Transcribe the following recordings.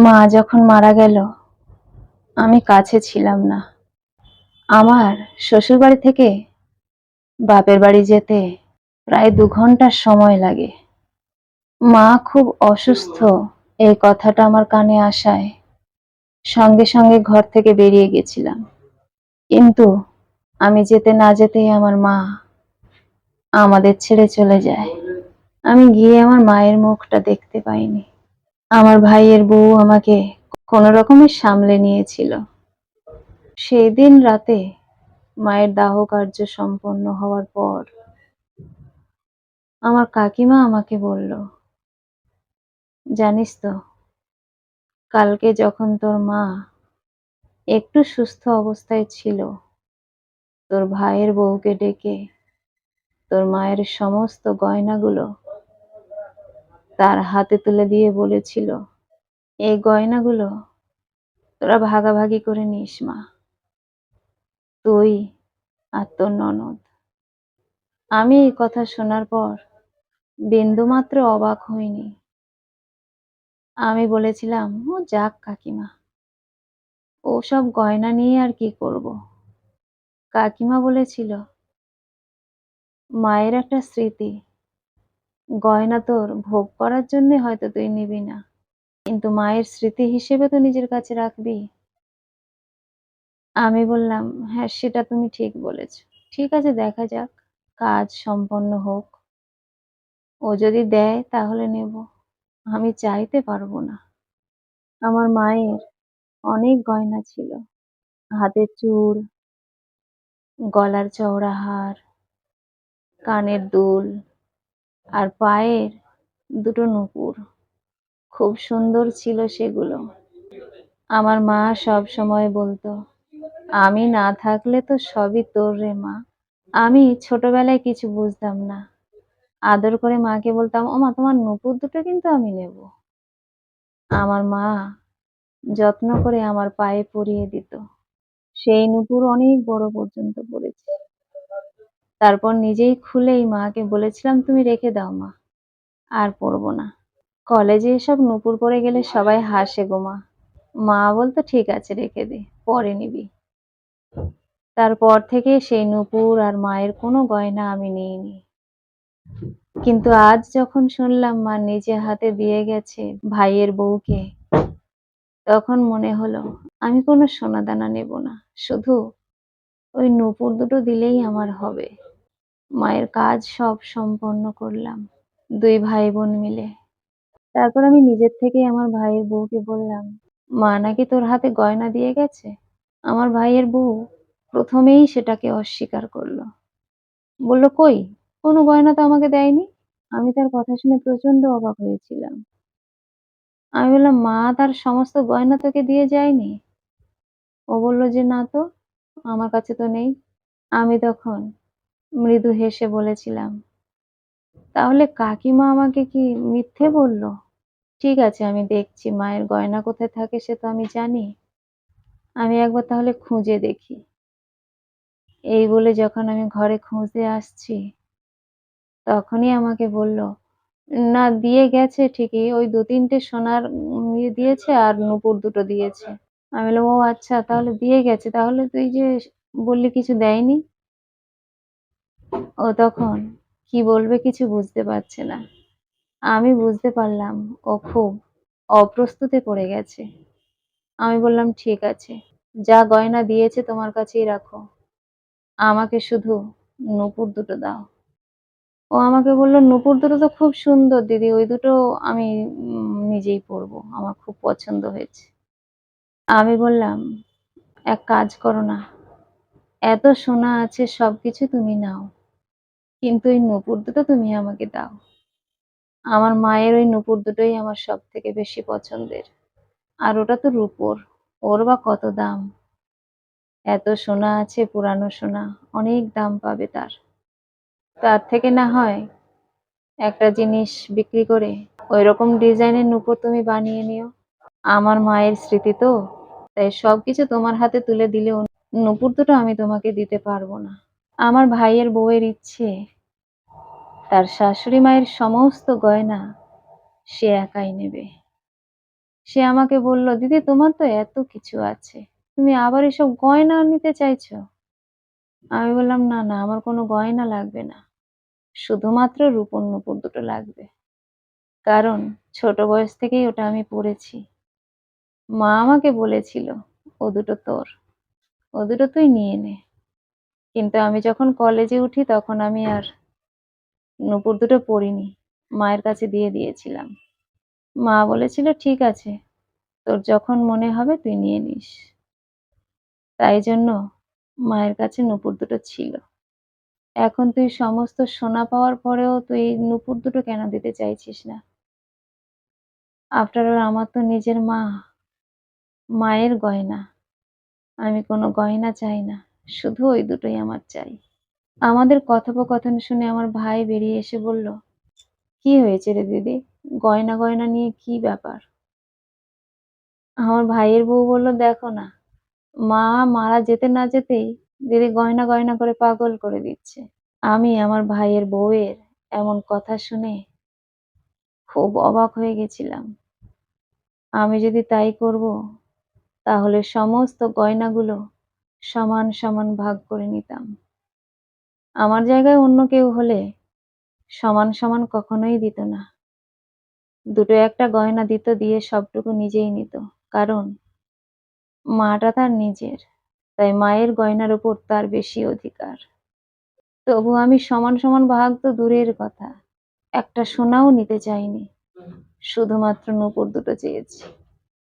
মা যখন মারা গেল আমি কাছে ছিলাম না। আমার শ্বশুরবাড়ি থেকে বাপের বাড়ি যেতে প্রায় 2 ঘন্টার সময় লাগে। মা খুব অসুস্থ এই কথাটা আমার কানে আসায় সঙ্গে সঙ্গে ঘর থেকে বেরিয়ে গেছিলাম। কিন্তু আমি যেতে না যেতেই আমার মা আমাদের ছেড়ে চলে যায়। আমি গিয়ে আমার মায়ের মুখটা দেখতে পাইনি। আমার ভাইয়ের বউ আমাকে কোনো রকমে সামলে নিয়েছিল। সেই দিন রাতে মায়ের দাহ কার্য সম্পন্ন হওয়ার পর আমার কাকিমা আমাকে বলল, জানিস তো, কালকে যখন তোর মা একটু সুস্থ অবস্থায় ছিল, তোর ভাইয়ের বউকে ডেকে তোর মায়ের সমস্ত গয়নাগুলো তার হাতে তুলে দিয়ে বলেছিল, এই গয়নাগুলো তোরা ভাগাভাগি করে নিস মা, তুই আর তোর ননদ। আমি এই কথা শোনার পর বিন্দুমাত্র অবাক হইনি। আমি বলেছিলাম, ও যাক কাকিমা, ওসব গয়না নিয়ে আর কি করব। কাকিমা বলেছিল, মায়ের একটা স্মৃতি, গয়না তোর ভোগ করার জন্য হয়তো তুই নিবি না, কিন্তু মায়ের স্মৃতি হিসেবে তো নিজের কাছে রাখবি। আমি বললাম, হ্যাঁ সেটা তুমি ঠিক বলেছ, ঠিক আছে দেখা যাক, কাজ সম্পন্ন হোক, ও যদি দেয় তাহলে নেব, আমি চাইতে পারবো না। আমার মায়ের অনেক গয়না ছিল, হাতের চূড়, গলার চওড়া হার, কানের দুল আর পায়ের দুটো নূপুর, খুব সুন্দর ছিল সেগুলো। আমার মা সব সময় বলতো, আমি না থাকলে তো সবই তোর রে মা। আমি ছোটবেলায় কিছু বুঝতাম না, আদর করে মাকে বলতাম, ও মা তোমার নূপুর দুটো কিন্তু আমি নেব। আমার মা যত্ন করে আমার পায়ে পরিয়ে দিত, সেই নূপুর অনেক বড় পর্যন্ত পড়েছে। তারপর নিজেই খুলেই মাকে বলেছিলাম, তুমি রেখে দাও মা, আর পরবো না। কলেজে এসব নূপুর পরে গেলে সবাই হাসে গো মা। মা বলতো, ঠিক আছে রেখে দে, পরে নিবি। তারপর থেকে সেই নূপুর আর মায়ের কোনো গয়না আমি নিইনি। কিন্তু আজ যখন শুনলাম মা নিজে হাতে দিয়ে গেছে ভাইয়ের বউকে, তখন মনে হলো আমি কোনো সোনাদানা নেব না, শুধু ওই নূপুর দুটো দিলেই আমার হবে। মায়ের কাজ সব সম্পন্ন করলাম 2 ভাই বোন মিলে। তারপর আমি নিজের থেকেই আমার ভাইয়ের বউকে বললাম, মা নাকি তোর হাতে গয়না দিয়ে গেছে। আমার ভাইয়ের বউ প্রথমেই সেটাকে অস্বীকার করলো, বলল, কই, কোনো গয়না তো আমাকে দেয়নি। আমি তার কথা শুনে প্রচন্ড অবাক হয়েছিলাম। আমি বললাম, মা তার সমস্ত গয়না তোকে দিয়ে যায়নি? ও বলল যে, না তো, আমার কাছে তো নেই। আমি তখন মৃদু হেসে বলেছিলাম, তাহলে কাকিমা আমাকে কি মিথ্যে বলল? ঠিক আছে, আমি দেখছি মায়ের গয়না কোথায় থাকে, সে তো আমি জানি, আমি একবার তাহলে খুঁজে দেখি। এই বলে যখন আমি ঘরে খুঁজতে আসছি, তখনই আমাকে বলল, না দিয়ে গেছে ঠিকই, ওই 2-3টে সোনার ইয়ে দিয়েছে আর নূপুর দুটো দিয়েছে। আমি বললাম, ও আচ্ছা তাহলে দিয়ে গেছে, তাহলে তুই যে বললি কিছু দেয়নি। ও তখন কি বলবে কিছু বুঝতে পারছে না। আমি বুঝতে পারলাম ও খুব অপ্রস্তুতে পড়ে গেছে। আমি বললাম, ঠিক আছে, যা গয়না দিয়েছে তোমার কাছেই রাখো, আমাকে শুধু নূপুর দুটো দাও। ও আমাকে বলল, নূপুর দুটো তো খুব সুন্দর দিদি, ওই দুটো আমি নিজেই পরবো, আমার খুব পছন্দ হয়েছে। আমি বললাম, এক কাজ করো না, এত সোনা আছে সবকিছু তুমি নাও, কিন্তু এই নূপুর দুটো তুমি আমাকে দাও। আমার মায়ের ওই নূপুর দুটোই আমার সব থেকে বেশি পছন্দের, আর ওটা তো রূপোর, ওর বা কত দাম। এত সোনা আছে, পুরানো সোনা, অনেক দাম পাবে তার। তার থেকে না হয় একটা জিনিস বিক্রি করে ওইরকম ডিজাইনের নূপুর তুমি বানিয়ে নিও। আমার মায়ের স্মৃতি তো, তাই সবকিছু তোমার হাতে তুলে দিলেও নূপুর দুটো আমি তোমাকে দিতে পারবো না। আমার ভাইয়ের বউয়ের ইচ্ছে, তার শাশুড়ি মায়ের সমস্ত গয়না সে একাই নেবে। সে আমাকে বলল, "দিদি তোমার তো এত কিছু আছে। তুমি আবার এসব গয়না নিতে চাইছো?" আমি বললাম, "না, না আমার কোনো গয়না লাগবে না। শুধুমাত্র রূপোর নুপুর দুটো লাগবে। কারণ ছোট বয়স থেকেই ওটা আমি পড়েছি। মা আমাকে বলেছিল, 'ও দুটো তোর। ও দুটো তুই নিয়ে নে।' কিন্তু আমি যখন কলেজে উঠি তখন আমি আর নুপুর দুটো পড়িনি। মায়ের কাছে দিয়ে দিয়েছিলাম। মা বলেছিল, 'ঠিক আছে, তোর যখন মনে হবে তুই নিয়ে নিস।' তাই জন্য মায়ের কাছে নুপুর দুটো ছিল। এখন তুই সমস্ত সোনা পাওয়ার পরেও তুই নুপুর দুটো কেন দিতে চাইছিস না? আফটার অল আমার তো নিজের মা, মায়ের গয়না। আমি কোনো গয়না চাই না। শুধু ওই দুটোই আমার চাই।" আমাদের কথোপকথন শুনে আমার ভাই বেরিয়ে এসে বলল, "কি হয়েছে রে দিদি? গয়না গয়না নিয়ে কি ব্যাপার?" আমার ভাইয়ের বউ বলল, "দেখো না, মা মারা যেতে না যেতেই দিদি গয়না গয়না করে পাগল করে দিচ্ছে।" আমি আমার ভাইয়ের বউয়ের এমন কথা শুনে খুব অবাক হয়ে গেছিলাম। আমি যদি তাই করব, তাহলে সমস্ত গয়নাগুলো সমান সমান ভাগ করে নিতাম। আমার জায়গায় অন্য কেউ হলে সমান সমান কখনোই দিত না। দুটো একটা গয়না দিত, দিয়ে সবটুকু নিজেই নিত। কারণ মাটা তার নিজের, তাই মায়ের গয়নার উপর তার বেশি অধিকার। তবু আমি সমান সমান ভাগ তো দূরের কথা, একটা সোনাও নিতে চাইনি, শুধুমাত্র নূপুর দুটো চেয়েছি।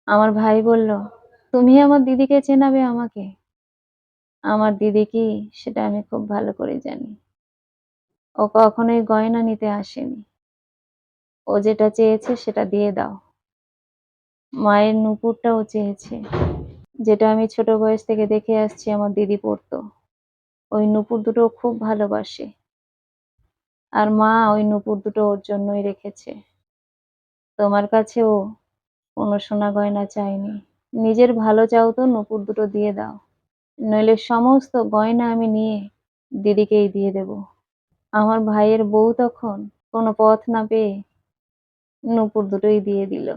আমার ভাই বলল, "তুমি আমার দিদিকে চেনাবে আমাকে?" আমার দিদি কি সেটা আমি খুব ভালো করে জানি। ও কখনোই গয়না নিতে আসেনি। ও যেটা চেয়েছে সেটা দিয়ে দাও। মায়ের নূপুরটাও চেয়েছে, যেটা আমি ছোট বয়স থেকে দেখে আসছি আমার দিদি পরতো। ওই নূপুর দুটো ও খুব ভালোবাসে। আর মা ওই নূপুর দুটো ওর জন্যই রেখেছে। তোমার কাছে ও কোনো সোনা গয়না চায়নি। নিজের ভালো চাও তো নূপুর দুটো দিয়ে দাও। নইলে সমস্ত গয়না আমি নিয়ে দিদিকেই দিয়ে দেব। আমার ভাইয়ের বউ তখন কোনো পথ না পেয়ে নূপুর দুটোই দিয়ে দিল।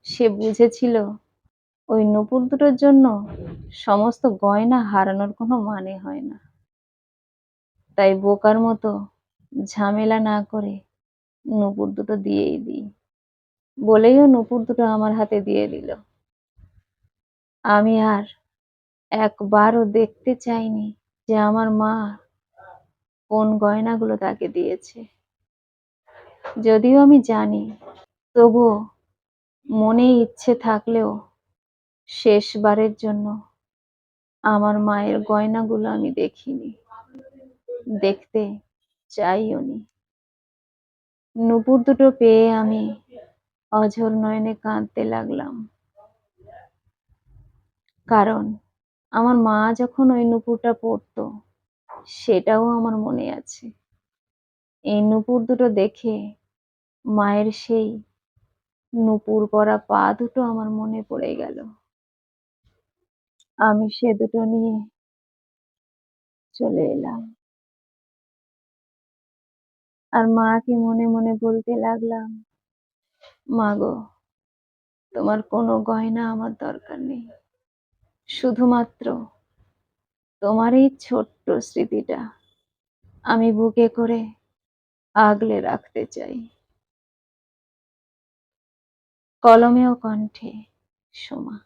সে বুঝেছিল ওই নূপুর দুটোর জন্য সমস্ত গয়না হারানোর কোনো মানে হয় না। তাই বোকার মতো ঝামেলা না করে নূপুর দুটো দিয়েই দিই। বলেই ও নূপুর দুটো আমার হাতে দিয়ে দিল। আমি আর একবারও দেখতে চাইনি যে আমার মা কোন গয়নাগুলো তাকে দিয়েছে। যদিও আমি জানি, তবুও মনে ইচ্ছে থাকলেও শেষবারের জন্য আমার মায়ের গয়নাগুলো আমি দেখিনি, দেখতে চাইওনি। নূপুর দুটো পেয়ে আমি অঝোর নয়নে কাঁদতে লাগলাম। কারণ আমার মা যখন ওই নূপুরটা পরতো, সেটাও আমার মনে আছে। এই নূপুর দুটো দেখে মায়ের সেই নূপুর পরা পা দুটো আমার মনে পড়ে গেল। আমি সে দুটো নিয়ে চলে এলাম। আর মাকে মনে মনে বলতে লাগলাম, "মাগো, তোমার কোনো গয়না আমার দরকার নেই। শুধুমাত্র তোমার এই ছোট্ট স্মৃতিটা আমি বুকে করে আগলে রাখতে চাই।" কলমে ও কণ্ঠে, সোমা।